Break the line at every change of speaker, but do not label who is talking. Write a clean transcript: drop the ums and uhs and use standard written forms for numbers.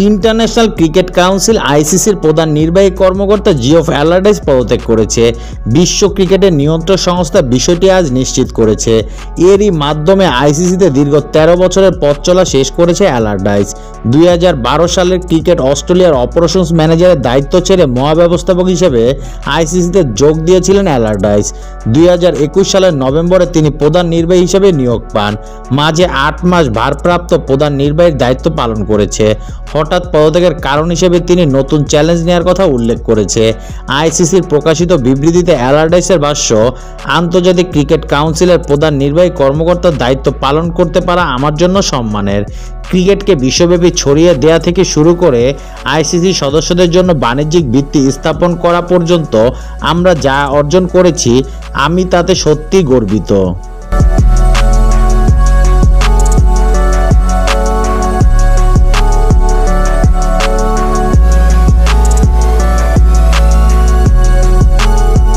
International cricket council আইসিসির প্রধান নির্বাহী কর্মকর্তা জিওফ অ্যালারডাইস পদত্যাগ করেছে। বিশ্ব ক্রিকেটের নিয়ন্ত্রক সংস্থা বিষয়টি আজ নিশ্চিত করেছে। এরই মাধ্যমে আইসিসিতে দীর্ঘ 13 বছরের পথ চলা শেষ করেছে অ্যালারডাইস। 2012 সালের ক্রিকেট অস্ট্রেলিয়ার অপারেশনস ম্যানেজারের দায়িত্ব ছেড়ে মহাব্যবস্থাপক হিসেবে আইসিসিতে যোগ দিয়েছিলেন অ্যালারডাইস। 2021 সালের নভেম্বরে তিনি প্রধান নির্বাহী হিসেবে নিয়োগ পান। মাঝে 8 মাস ভারপ্রাপ্ত প্রধান নির্বাহীর দায়িত্ব পালন করেছে। হঠাৎ পদত্যাগের কারণ হিসেবে তিনি নতুন চ্যালেঞ্জ নেওয়ার কথা উল্লেখ করেছে। আইসিসির প্রকাশিত বিবৃতিতে অ্যালারডাইসের ভাষ্য, আন্তর্জাতিক ক্রিকেট কাউন্সিলের প্রধান নির্বাহী কর্মকর্তার দায়িত্ব পালন করতে পারা আমার জন্য সম্মানের। ক্রিকেটকে বিশ্বব্যাপী ছড়িয়ে দেয়া থেকে শুরু করে আইসিসি সদস্যদের জন্য বাণিজ্যিক ভিত্তি স্থাপন করা পর্যন্ত আমরা যা অর্জন করেছি আমি তাতে সত্যিই গর্বিত।